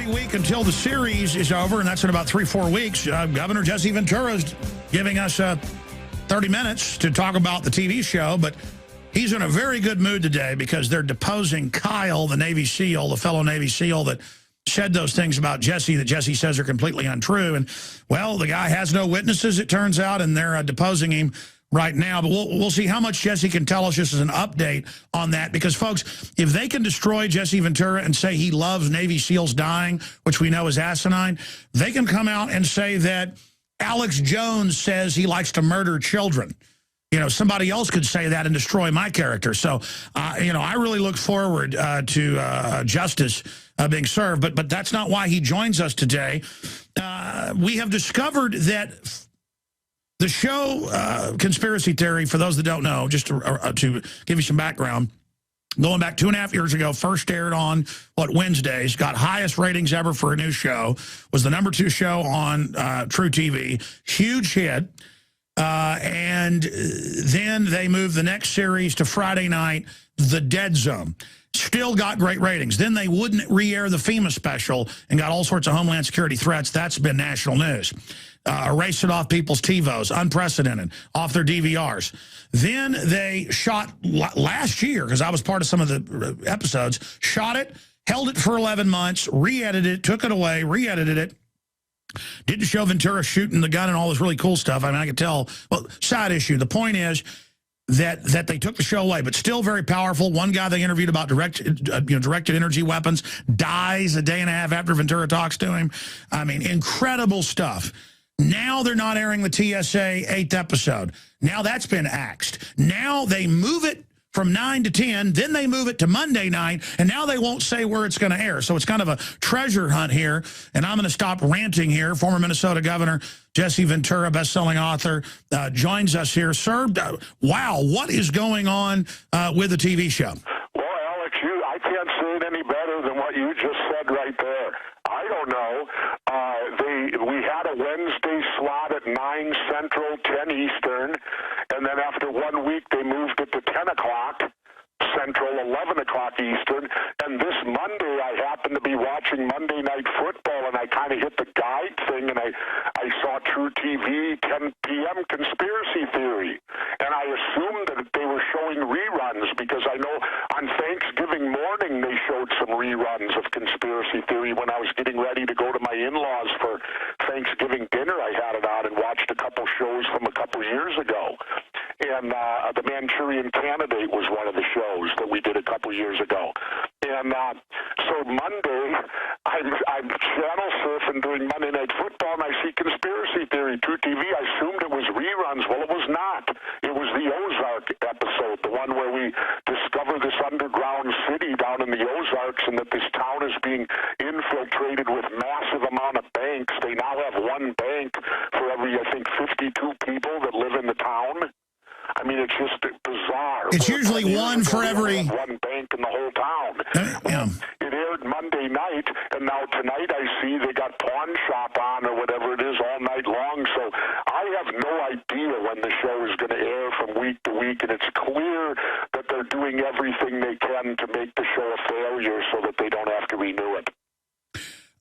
every week until the series is over, and that's in about 3-4 weeks, Governor Jesse Ventura is giving us 30 minutes to talk about the TV show, but he's in a very good mood today because they're deposing Kyle, the Navy SEAL, the fellow Navy SEAL that said those things about Jesse that Jesse says are completely untrue. And, well, the guy has no witnesses, it turns out, and they're deposing him right now. But we'll see how much Jesse can tell us just as an update on that. Because, folks, if they can destroy Jesse Ventura and say he loves Navy SEALs dying, which we know is asinine, they can come out and say that Alex Jones says he likes to murder children. You know, somebody else could say that and destroy my character. So, you know, I really look forward to justice being served. But that's not why he joins us today. We have discovered that the show Conspiracy Theory, for those that don't know, just to give you some background, going back 2.5 years ago, first aired on, Wednesdays, got highest ratings ever for a new show, was the #2 show on True TV, huge hit. And then they moved the next series to Friday night, The Dead Zone. Still got great ratings. Then they wouldn't re-air the FEMA special and got all sorts of Homeland Security threats. That's been national news. Erased it off people's TiVos, unprecedented, off their DVRs. Then they shot last year, because I was part of some of the episodes, shot it, held it for 11 months, re-edited it, took it away, re-edited it. Didn't show Ventura shooting the gun and all this really cool stuff. I mean, I could tell. Well, side issue. The point is that they took the show away, but still very powerful. One guy they interviewed about directed energy weapons dies a day and a half after Ventura talks to him. I mean, incredible stuff. Now they're not airing the TSA 8th episode. Now that's been axed. Now they move it from 9 to 10, then they move it to Monday night, and now they won't say where it's going to air. So it's kind of a treasure hunt here, and I'm going to stop ranting here. Former Minnesota Governor Jesse Ventura, best-selling author, joins us here. Sir, wow, what is going on with the TV show? Well, Alex, I can't say it any better than what you just said right there. I don't know. We had a Wednesday slot at 9 Central, 10 Eastern, and then after 1 week they moved it to 10 o'clock Central, 11 o'clock Eastern, and this Monday I happened to be watching Monday Night Football, and I kind of hit the guide thing, and I saw True TV, 10 p.m. Conspiracy Theory, and I assumed that they were showing reruns, because I know on Thanksgiving morning they showed some reruns of Conspiracy Theory when I was getting ready to go to my in-laws for Thanksgiving dinner. I had it on and watched a couple shows from a couple years ago. And The Manchurian Candidate was one of the shows that we did a couple years ago. And so Monday, I'm channel surfing during Monday Night Football, and I see Conspiracy Theory, True TV. I assumed it was reruns. Well, it was not. It was the Ozark episode, the one where we discover this underground city down in the Ozarks, and that this town is being infiltrated with massive amount of banks. They now have one bank for every, I think, 52 people that live in the town. I mean, it's just bizarre. It's usually one for every... One bank in the whole town. Yeah. It aired Monday night, and now tonight I see they got Pawn Shop on or whatever it is all night long. So I have no idea when the show is going to air from week to week, and it's clear that they're doing everything they can to make the show a failure so that they don't have to renew it.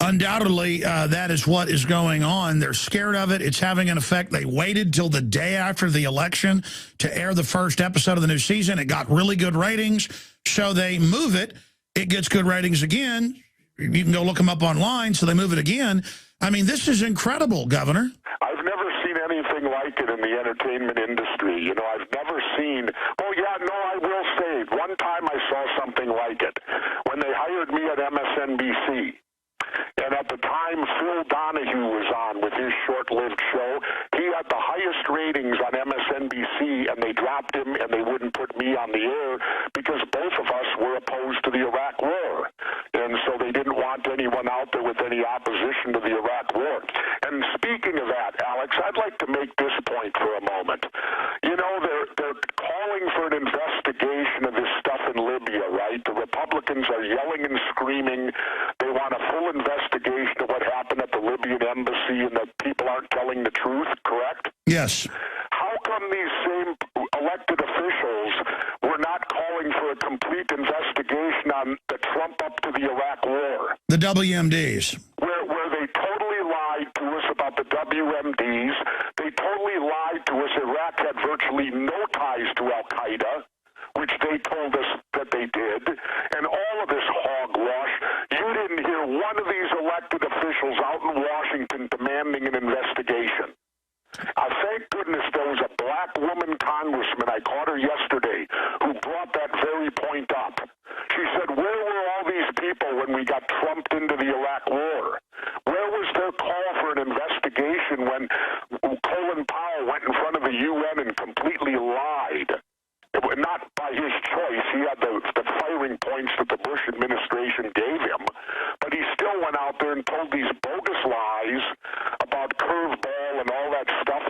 Undoubtedly, that is what is going on. They're scared of it. It's having an effect. They waited till the day after the election to air the first episode of the new season. It got really good ratings, so they move it. It gets good ratings again. You can go look them up online, so they move it again. I mean, this is incredible, Governor. I've never seen anything like it in the entertainment industry. You know, I've never seen... Oh, yeah, no, I will say, one time I saw something like it. When they hired me at MSNBC, and at the time, Phil Donahue was on with his short-lived show. He had the highest ratings on MSNBC, and they dropped him, and they wouldn't put me on the air because both of us were opposed to the Iraq War. And so they didn't want anyone out there with any opposition to the Iraq War. And speaking of that, Alex, I'd like to make this point for a moment. You know, they're calling for an investigation of this stuff in Libya, right? The Republicans are yelling and screaming. They want a full investigation of what happened at the Libyan embassy, and that people aren't telling the truth, correct? Yes. How come these same elected officials were not calling calling for a complete investigation on the Trump up to the Iraq war. The WMDs. Where they totally lied to us about the WMDs. They totally lied to us. Iraq had virtually no ties to Al-Qaeda, which they told us that they did. And all of this hogwash. You didn't hear one of these elected officials out in Washington demanding an investigation. Thank goodness there was a black woman congressman, I caught her yesterday, who brought that very point up. She said, where were all these people when we got trumped into the Iraq war? Where was their call for an investigation when Colin Powell went in front of the UN and completely lied? Not by his choice. He had the firing points that the Bush administration gave him, but he still went out there and told these bogus lies about curveball and all that stuff.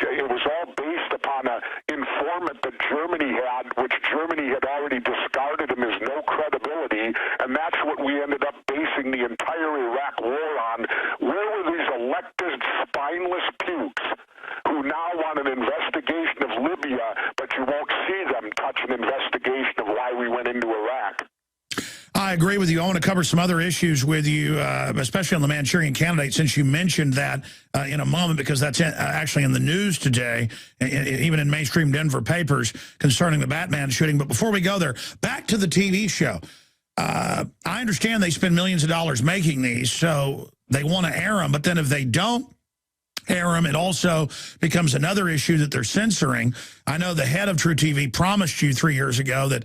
It was all based upon an informant that Germany had, which Germany had already discarded him as no credibility, and that's what we ended up basing the entire Iraq war on. Where were these elected spineless pukes who now want an investigation of Libya, but you won't see them touch an investigation of why we went into Iraq? I agree with you. I want to cover some other issues with you, especially on the Manchurian Candidate, since you mentioned that in a moment, because that's actually in the news today, even in mainstream Denver papers, concerning the Batman shooting. But before we go there, back to the TV show. I understand they spend millions of dollars making these, so they want to air them. But then if they don't air them, it also becomes another issue that they're censoring. I know the head of True TV promised you 3 years ago that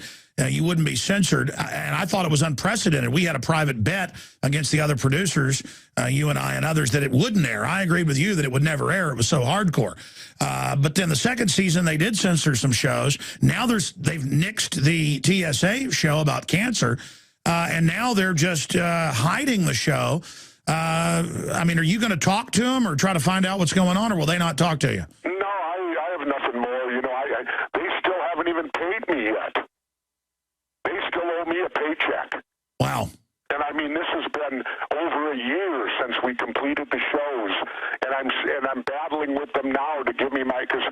you wouldn't be censored, and I thought it was unprecedented. We had a private bet against the other producers, you and I and others, that it wouldn't air. I agreed with you that it would never air. It was so hardcore. But then the second season, they did censor some shows. Now they've nixed the TSA show about cancer, and now they're just hiding the show. I mean, are you going to talk to them or try to find out what's going on, or will they not talk to you? No, I have nothing more. You know, they still haven't even paid me yet. They still owe me a paycheck. Wow. And I mean, this has been over a year since we completed the shows, and I'm battling with them now to give me because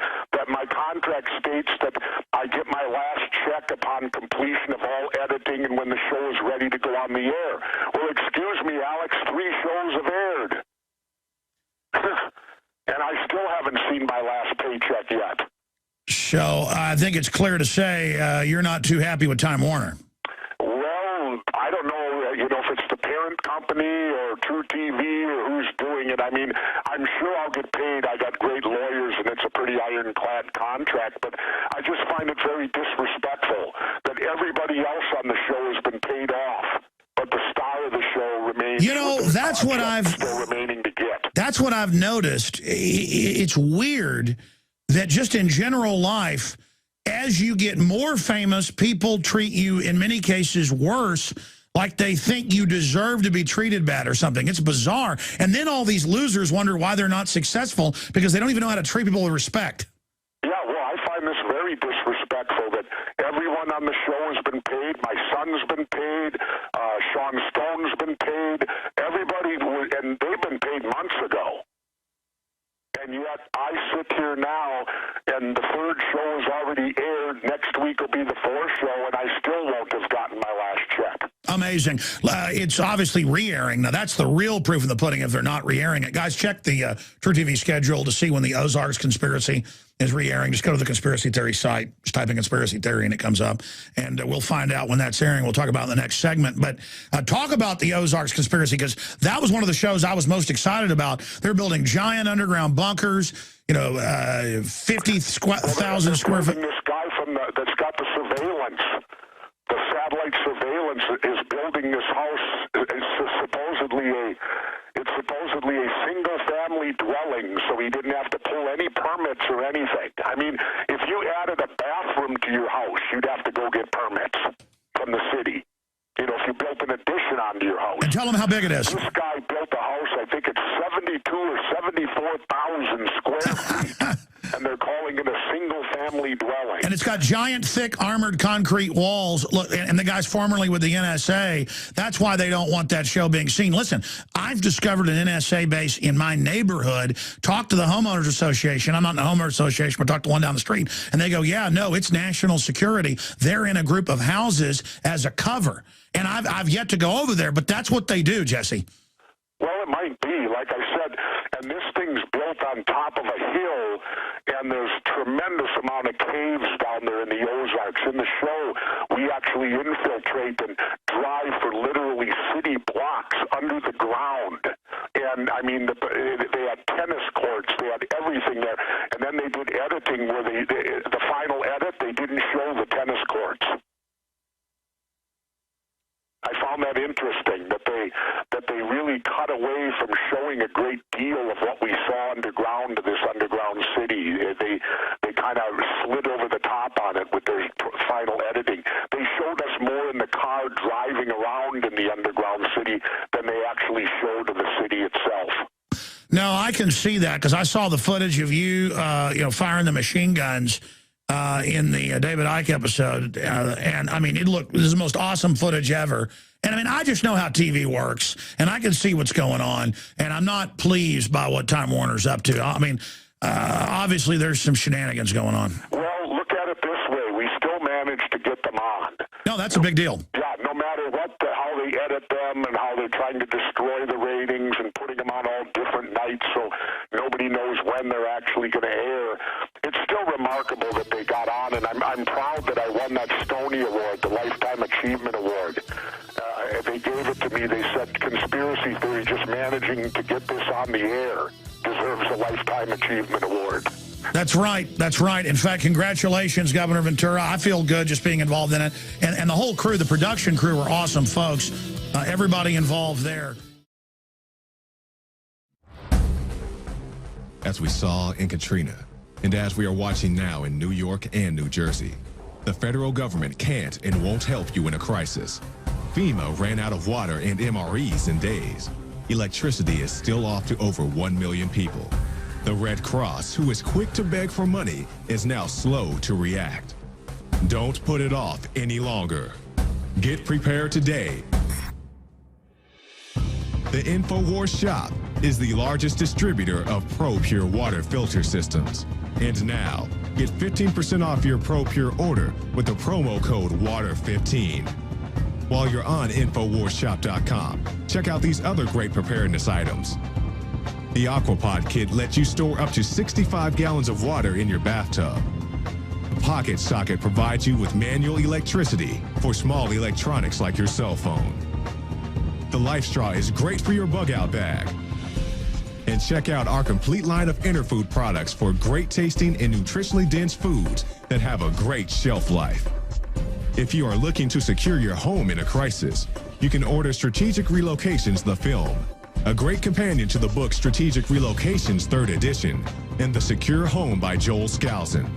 my contract states that I get my last check upon completion of all editing and when the show is ready to go on the air. Well, excuse me, Alex, 3 shows have aired, and I still haven't seen my last paycheck yet. So I think it's clear to say you're not too happy with Time Warner. Well, I don't know, if it's the parent company or True TV or who's doing it. I mean, I'm sure I'll get paid. I got great lawyers, and it's a pretty ironclad contract, but I just find it very disrespectful that everybody else on the show has been paid off, but the star of the show remains. That's what I've still remaining to get. That's what I've noticed. It's weird that just in general life, as you get more famous, people treat you, in many cases, worse, like they think you deserve to be treated bad or something. It's bizarre. And then all these losers wonder why they're not successful, because they don't even know how to treat people with respect. Yeah, well, I find this very disrespectful that everyone on the show has been paid. My son's been paid. Sean Stone's been paid. Everybody, and they've been paid months ago. And yet I sit here now, and the 3rd show is already aired. Next week will be the 4th show, and I still won't have gotten my last check. Amazing. It's obviously re-airing. Now, that's the real proof in the pudding if they're not re-airing it. Guys, check the True TV schedule to see when the Ozarks Conspiracy is re-airing. Just go to the conspiracy theory site, just type in conspiracy theory, and it comes up. And we'll find out when that's airing. We'll talk about it in the next segment. But talk about the Ozarks Conspiracy, because that was one of the shows I was most excited about. They're building giant underground bunkers, 50,000 square foot. This guy that's got the surveillance, the satellite surveillance, is building this house. It's supposedly a single-family dwelling, so he didn't have to pull any permits or anything. I mean, if you added a bathroom to your house, you'd have to go get permits from the city. If you built an addition onto your house. And tell them how big it is. This guy built a house, I think it's 72 or 74,000 square feet, and they're calling it a single-family family dwelling. And it's got giant, thick, armored concrete walls. Look, and the guy's formerly with the NSA. That's why they don't want that show being seen. Listen, I've discovered an NSA base in my neighborhood. Talked to the homeowners association. I'm not in the homeowners association, but talked to one down the street. And they go, yeah, no, it's national security. They're in a group of houses as a cover. And I've yet to go over there, but that's what they do, Jesse. Well, it might be, like I said, and this thing's built on top of a hill, and there's tremendous amount of caves down there in the Ozarks. In the show, we actually infiltrate and drive for literally city blocks under the ground. And, I mean, they had tennis courts, they had everything there. And then they did editing where the final edit, they didn't show the tennis courts. I found that interesting, that they really cut away from showing a great deal of what we saw underground to this underground city. They kind of slid over the top on it with their final editing. They showed us more in the car driving around in the underground city than they actually showed of the city itself. No, I can see that because I saw the footage of you, firing the machine guns in the David Icke episode. And, I mean, this is the most awesome footage ever. And, I mean, I just know how TV works, and I can see what's going on. And I'm not pleased by what Time Warner's up to. I mean, obviously there's some shenanigans going on. Well, look at it this way. We still managed to get them on. No, that's a big deal. Yeah, no matter how they edit them and how they're trying to destroy the ratings and putting them on all different nights so nobody knows when they're actually going to air. It's still remarkable that they got on, and I'm proud that I won that Stony Award, the Lifetime Achievement Award. They gave it to me. They said conspiracy theory, just managing to get this on the air, deserves a Lifetime Achievement Award. That's right. That's right. In fact, congratulations, Governor Ventura. I feel good just being involved in it. And the whole crew, the production crew, were awesome folks. Everybody involved there. As we saw in Katrina, and as we are watching now in New York and New Jersey, the federal government can't and won't help you in a crisis. FEMA ran out of water and MREs in days. Electricity is still off to over 1 million people. The Red Cross, who is quick to beg for money, is now slow to react. Don't put it off any longer. Get prepared today. The InfoWars shop is the largest distributor of ProPur water filter systems. And now, get 15% off your ProPur order with the promo code WATER15. While you're on InfoWarsShop.com, check out these other great preparedness items. The Aquapod kit lets you store up to 65 gallons of water in your bathtub. The Pocket Socket provides you with manual electricity for small electronics like your cell phone. The Life Straw is great for your bug-out bag. And check out our complete line of Interfood products for great tasting and nutritionally dense foods that have a great shelf life. If you are looking to secure your home in a crisis, you can order Strategic Relocations, the film, a great companion to the book Strategic Relocations 3rd edition, and The Secure Home by Joel Skousen.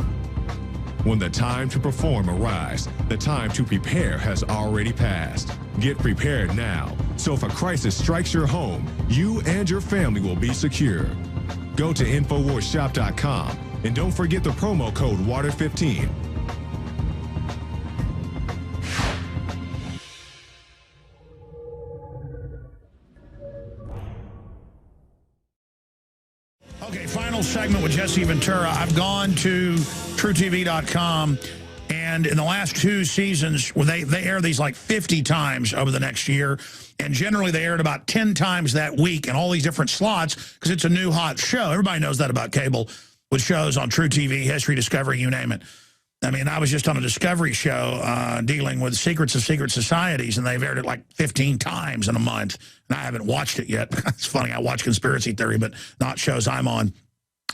When the time to perform arrives, the time to prepare has already passed. Get prepared now, so if a crisis strikes your home, you and your family will be secure. Go to InfoWarsShop.com and don't forget the promo code WATER15. Okay, final segment with Jesse Ventura. I've gone to TrueTV.com, and in the last 2 seasons, well, they air these like 50 times over the next year, and generally they air it about 10 times that week in all these different slots because it's a new hot show. Everybody knows that about cable with shows on True TV, History, Discovery, you name it. I mean, I was just on a Discovery show dealing with secrets of secret societies, and they've aired it like 15 times in a month, and I haven't watched it yet. It's funny, I watch Conspiracy Theory, but not shows I'm on.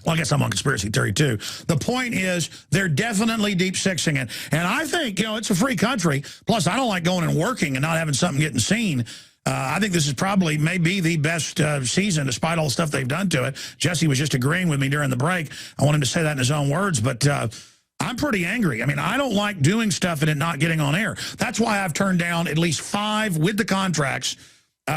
Well, I guess I'm on Conspiracy Theory, too. The point is, they're definitely deep-sixing it. And I think, it's a free country. Plus, I don't like going and working and not having something getting seen. I think this is probably maybe the best season, despite all the stuff they've done to it. Jesse was just agreeing with me during the break. I want him to say that in his own words, but I'm pretty angry. I mean, I don't like doing stuff and it not getting on air. That's why I've turned down at least 5 with the contracts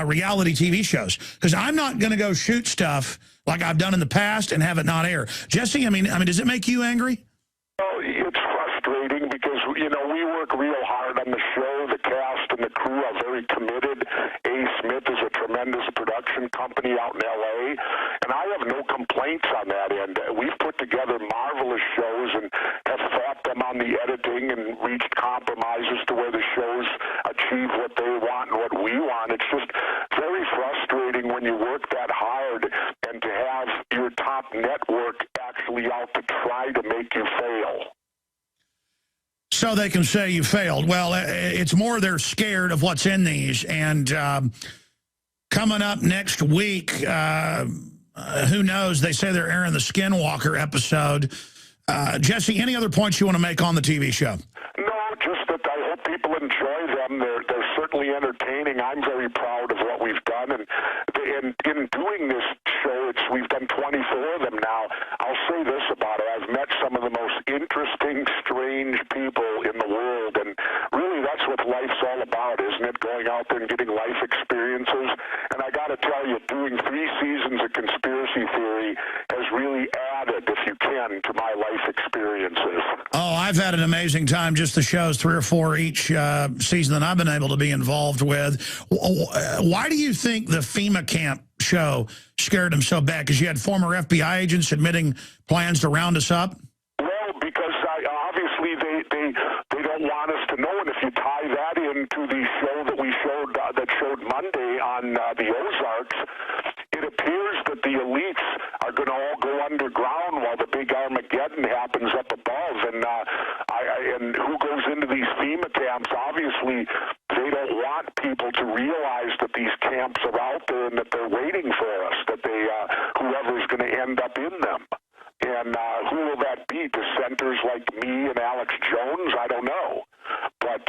reality TV shows, because I'm not going to go shoot stuff like I've done in the past and have it not air. Jesse, I mean, does it make you angry? Well, we work real hard on the show. The cast and the crew are very committed. A. Smith is a tremendous production company out in L.A., and I have no complaints on that end. We've put together marvelous shows and have fought them on the editing and reached compromises to where the shows achieve what they want and what we want. It's just very frustrating when you work that hard and to have your top network actually out to try to make you fail. So they can say you failed. Well, it's more they're scared of what's in these. And coming up next week, who knows? They say they're airing the Skinwalker episode. Jesse, any other points you want to make on the TV show? No, just that I hope people enjoy them. They're certainly entertaining. I'm very proud of what we've done. And in doing this show, we've done 24 of them now. I'll say this about it. I've met some of the most interesting, strange people in the world. And really, that's what life's all about, isn't it? Going out there and getting life experiences. And I got to tell you, doing 3 seasons of conspiracy theory has really added, if you can, to my life experiences. Oh, I've had an amazing time. Just the shows, 3 or 4 each season that I've been able to be involved with. Why do you think the FEMA camp show scared them so bad? Because you had former FBI agents admitting plans to round us up? Well, because obviously they don't want us to know, and if you tie that into the show that we showed that showed Monday on the Ozarks, it appears that the elites are going to all go underground while the big Armageddon happens up above, and who goes into these FEMA camps? Obviously, they don't want people to realize that these camps are out there and that they're waiting for us, that whoever's going to end up in them. And who will that be? Dissenters like me and Alex Jones? I don't know. But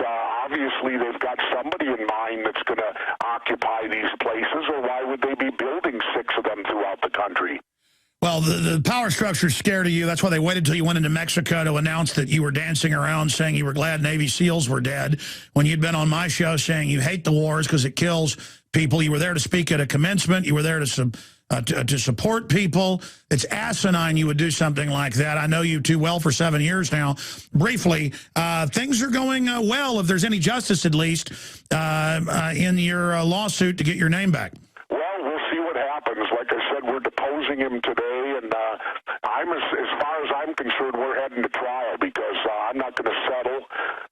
obviously they've got somebody in mind that's going to occupy these places, or why would they be building 6 of them throughout the country? Well, the power structure's scared of you. That's why they waited till you went into Mexico to announce that you were dancing around saying you were glad Navy SEALs were dead, when you'd been on my show saying you hate the wars because it kills people. You were there to speak at a commencement. You were there to support people. It's asinine you would do something like that. I know you too well for 7 years now. Briefly, things are going well, if there's any justice at least, in your lawsuit to get your name back. Well, we'll see what happens. Like I said, we're deposing him today, and as far as I'm concerned, we're heading to trial because I'm not going to settle,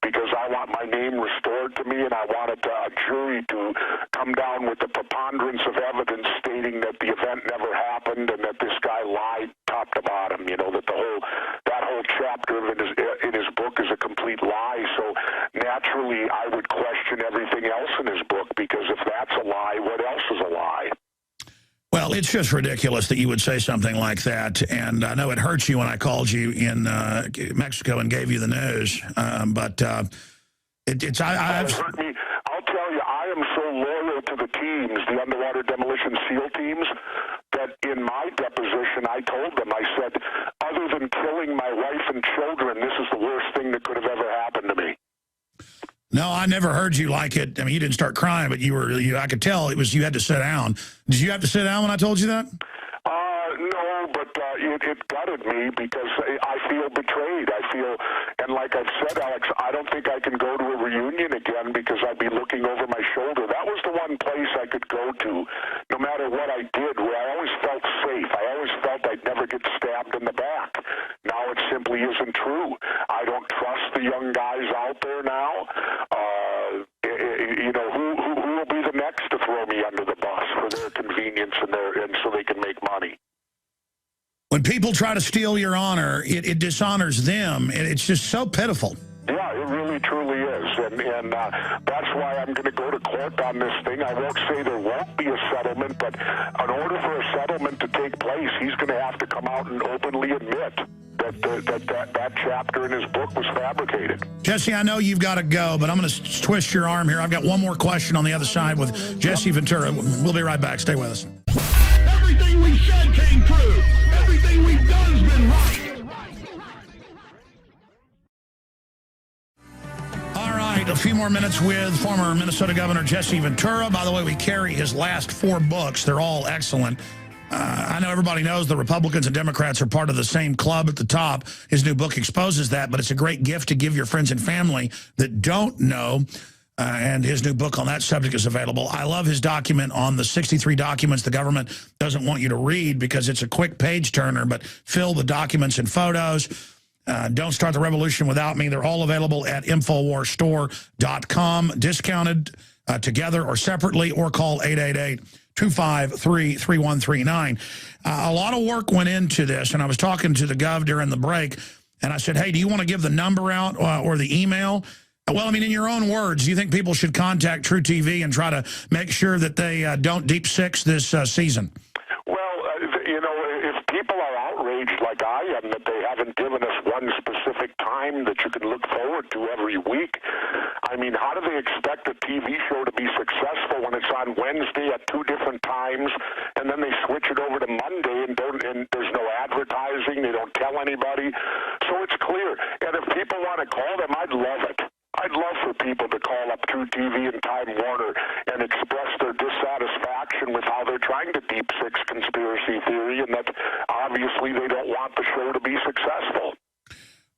because I want my name restored to me, and I wanted a jury to come down with the preponderance of evidence stating that the event never happened and that this guy lied top to bottom. You know, that that whole chapter in his book is a complete lie. So naturally, I would question everything else in his book, because if that's a lie, what else is a lie? Well, it's just ridiculous that you would say something like that, and I know it hurts you when I called you in Mexico and gave you the news, but it's I've hurt me. I'll tell you, I am so loyal to the teams, the underwater demolition SEAL teams, that in my deposition I told them, I said, other than killing my wife and children, this is the worst thing that could have ever happened to me. No, I never heard you like it. I mean, you didn't start crying, but I could tell it was you had to sit down. Did you have to sit down when I told you that? No, but it gutted me because I feel betrayed. And like I've said, Alex, I don't think I can go to a reunion again because I'd be looking over my shoulder. That was the one place I could go to, no matter what I did, where I always felt safe. I always felt I'd never get stabbed in the back. Now it simply isn't true. I don't trust the young guys out there now. You know, who will be the next to throw me under the bus for their convenience and so they can make money? When people try to steal your honor, it dishonors them. It's just so pitiful. Yeah, it really, truly is. And that's why I'm going to go to court on this thing. I won't say there won't be a settlement, but in order for a settlement to take place, he's going to have to come out and openly admit that chapter in his book was fabricated. Jesse, I know you've got to go, but I'm going to twist your arm here. I've got one more question on the other side with Jesse Ventura. We'll be right back. Stay with us. Everything we said came true. Everything we've done's been right. All right, a few more minutes with former Minnesota Governor Jesse Ventura. By the way, we carry his last 4 books. They're all excellent. I know everybody knows the Republicans and Democrats are part of the same club at the top. His new book exposes that, but it's a great gift to give your friends and family that don't know. And his new book on that subject is available. I love his document on the 63 documents the government doesn't want you to read because it's a quick page turner, but fill the documents and photos. Don't Start the Revolution Without Me. They're all available at InfoWarsStore.com, discounted together or separately, or call 888-253-3139. A lot of work went into this, and I was talking to the gov during the break, and I said, hey, do you want to give the number out or the email? Well, I mean, in your own words, do you think people should contact True TV and try to make sure that they don't deep six this season? Well, you know, if people are outraged like I am that they haven't given us one specific time that you can look forward to every week, I mean, how do they expect a TV show to be successful when it's on Wednesday at 2 different times, and then they switch it over to Monday and there's no advertising, they don't tell anybody? So it's clear. And if people want to call them, I'd love it. I'd love for people to call up True TV and Time Warner and express their dissatisfaction with how they're trying to deep six conspiracy theory, and that obviously they don't want the show to be successful.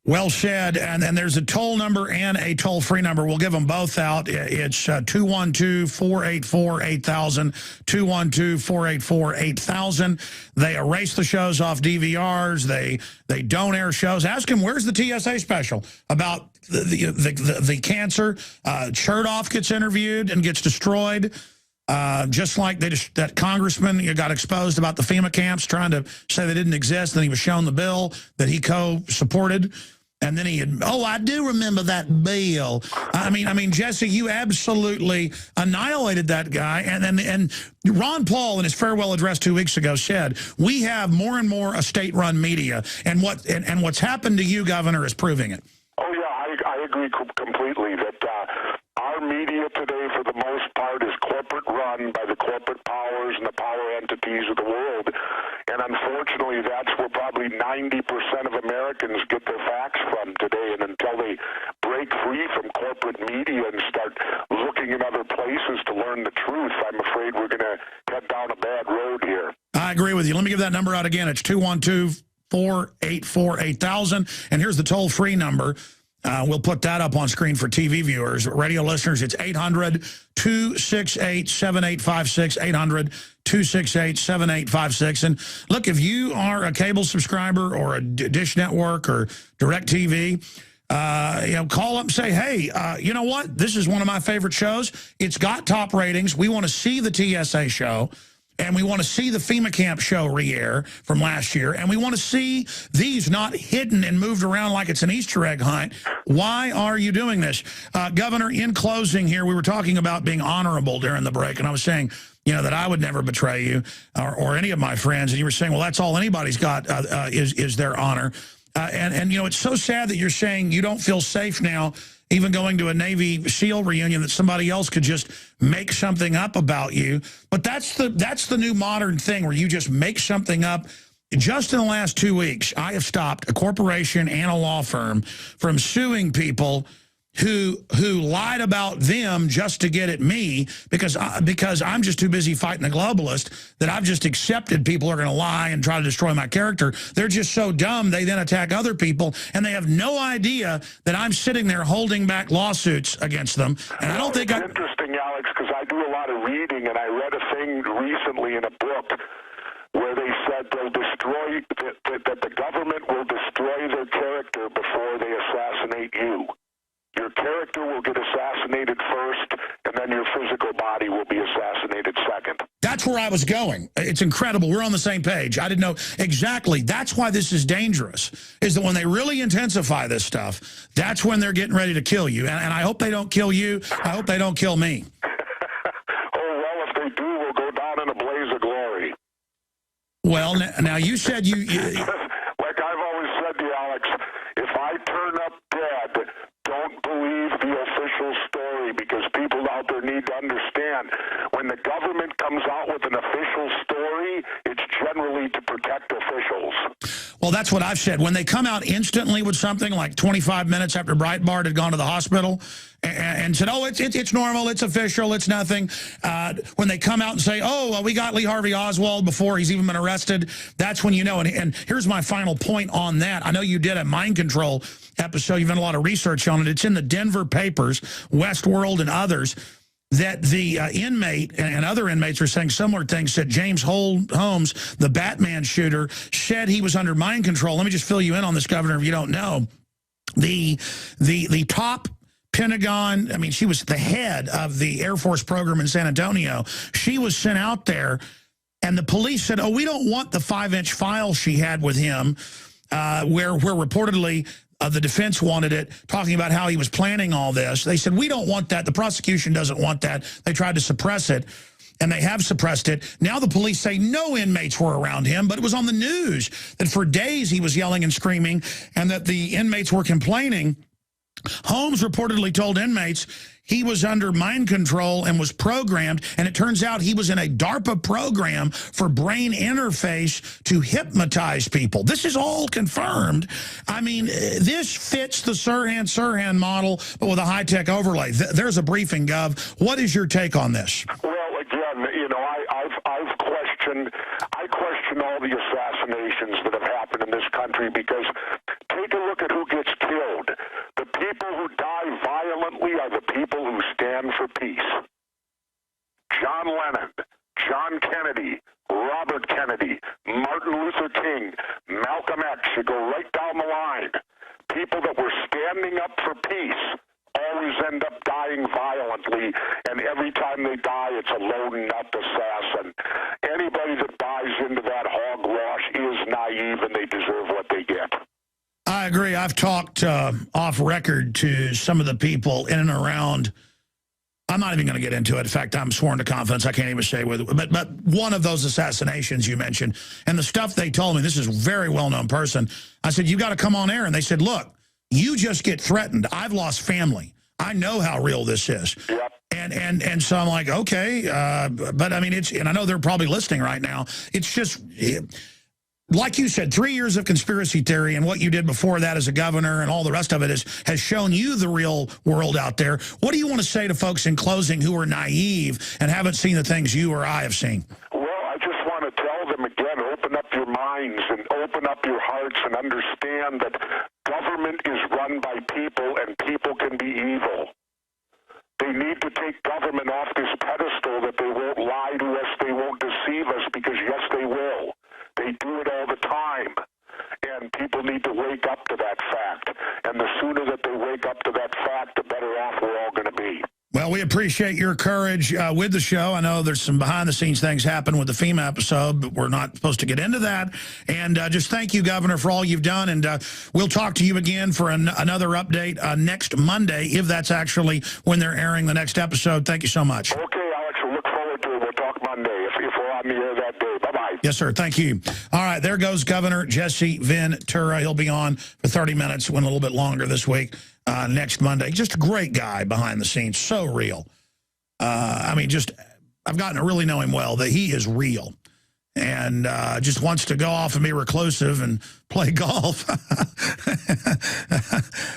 Well said. And there's a toll number and a toll-free number. We'll give them both out. It's 212-484-8000, 212-484-8000. They erase the shows off DVRs. They don't air shows. Ask them, where's the TSA special about the cancer? Chertoff gets interviewed and gets destroyed. Just like that congressman got exposed about the FEMA camps, trying to say they didn't exist. Then he was shown the bill that he co-supported. And then I do remember that bill. I mean, Jesse, you absolutely annihilated that guy. And Ron Paul, in his farewell address 2 weeks ago, said, we have more and more a state-run media. And what's happened to you, Governor, is proving it. Oh, yeah, I agree completely that our media today, for the most part, is corporate-run by the corporate powers and the power entities of the world. And unfortunately, that's where probably 90% of Americans get their facts from today. And until they break free from corporate media and start looking in other places to learn the truth, I'm afraid we're going to head down a bad road here. I agree with you. Let me give that number out again. It's 212-484-8000. And here's the toll-free number. We'll put that up on screen for TV viewers. Radio listeners, it's 800-268-7856, 800-268-7856. And look, if you are a cable subscriber or a Dish Network or DirecTV, call up and say, hey, you know what? This is one of my favorite shows. It's got top ratings. We want to see the TSA show. And we want to see the FEMA camp show re-air from last year. And we want to see these not hidden and moved around like it's an Easter egg hunt. Why are you doing this? Governor, in closing here, we were talking about being honorable during the break. And I was saying, that I would never betray you or any of my friends. And you were saying, well, that's all anybody's got is their honor. And it's so sad that you're saying you don't feel safe now, even going to a Navy SEAL reunion, that somebody else could just make something up about you. But that's the new modern thing, where you just make something up. Just in the last 2 weeks, I have stopped a corporation and a law firm from suing people who lied about them just to get at me because I'm just too busy fighting the globalist that I've just accepted people are going to lie and try to destroy my character. They're just so dumb they then attack other people, and they have no idea that I'm sitting there holding back lawsuits against them. And I don't think it's interesting, Alex, because I do a lot of reading, and I read a thing recently in a book where they said they'll destroy that the government will destroy their character before they assassinate you. Your character will get assassinated first, and then your physical body will be assassinated second. That's where I was going. It's incredible. We're on the same page. I didn't know exactly. That's why this is dangerous, is that when they really intensify this stuff, that's when they're getting ready to kill you. And I hope they don't kill you. I hope they don't kill me. Oh, well, if they do, we'll go down in a blaze of glory. Well, now you said you like I've always said to you, Alex, if I turn up dead, don't believe the official story, because people out there need to understand, when the government comes out with an official story, it's generally to protect officials. Well, that's what I've said. When they come out instantly with something like 25 minutes after Breitbart had gone to the hospital and said, oh, it's normal, it's official, it's nothing. When they come out and say, oh, well, we got Lee Harvey Oswald before he's even been arrested, that's when you know. And here's my final point on that. I know you did a mind control episode. You've done a lot of research on it. It's in the Denver papers, Westworld and others, that the inmate and other inmates are saying similar things, that James Holmes, the Batman shooter, said he was under mind control. Let me just fill you in on this, Governor, if you don't know. The top Pentagon, I mean, she was the head of the Air Force program in San Antonio. She was sent out there, and the police said, oh, we don't want the 5-inch file she had with him, where reportedly the defense wanted it, talking about how he was planning all this. They said, we don't want that. The prosecution doesn't want that. They tried to suppress it, and they have suppressed it. Now the police say no inmates were around him, but it was on the news that for days he was yelling and screaming and that the inmates were complaining. Holmes reportedly told inmates he was under mind control and was programmed, and it turns out he was in a DARPA program for brain interface to hypnotize people. This is all confirmed. I mean, this fits the Sirhan model, but with a high-tech overlay. There's a briefing, Gov. What is your take on this? Well, again, you know, I question all the assassinations that have happened in this country, because take a look at who gets killed. The people who die violently are the people who stand for peace. John Lennon, John Kennedy, Robert Kennedy, Martin Luther King, Malcolm X, you go right down the line. People that were standing up for peace always end up dying violently, and every time they die, it's a lone nut assassin. Anybody that buys into that hogwash is naive, and they deserve what they get. I agree. I've talked off record to some of the people in and around. I'm not even going to get into it. In fact, I'm sworn to confidence. I can't even say whether. But one of those assassinations you mentioned, and the stuff they told me, this is a very well-known person. I said, you got to come on air. And they said, look, you just get threatened. I've lost family. I know how real this is. Yep. And so I'm like, okay. But, I mean, and I know they're probably listening right now. It's just... like you said, 3 years of conspiracy theory and what you did before that as a governor and all the rest of it has shown you the real world out there. What do you want to say to folks in closing who are naive and haven't seen the things you or I have seen? Well, I just want to tell them again, open up your minds and open up your hearts and understand that government is run by people and people can be evil. They need to take government off this pedestal that they won't lie to us, they won't deceive us, because yes, they will. They do it all the time, and people need to wake up to that fact. And the sooner that they wake up to that fact, the better off we're all going to be. Well, we appreciate your courage with the show. I know there's some behind-the-scenes things happen with the FEMA episode, but we're not supposed to get into that. And just thank you, Governor, for all you've done. And we'll talk to you again for another update next Monday, if that's actually when they're airing the next episode. Thank you so much. Okay, Alex, we'll look forward to it. We'll talk Monday if we're on the air that day. Bye-bye. Yes, sir. Thank you. All right, there goes Governor Jesse Ventura. He'll be on for 30 minutes, went a little bit longer this week, next Monday. Just a great guy behind the scenes, so real. I mean, I've gotten to really know him well, that he is real. And just wants to go off and be reclusive and play golf.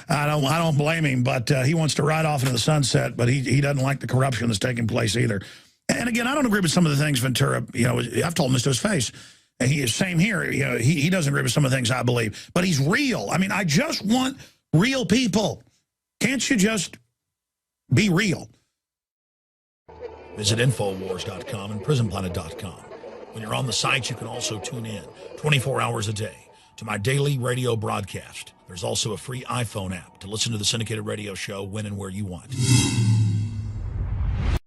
I don't blame him, but he wants to ride off into the sunset, but he doesn't like the corruption that's taking place either. And again, I don't agree with some of the things Ventura, you know, I've told him this to his face. And he is same here. You know, he doesn't agree with some of the things I believe, but he's real. I mean, I just want real people. Can't you just be real? Visit Infowars.com and PrisonPlanet.com. When you're on the site, you can also tune in 24 hours a day to my daily radio broadcast. There's also a free iPhone app to listen to the syndicated radio show when and where you want.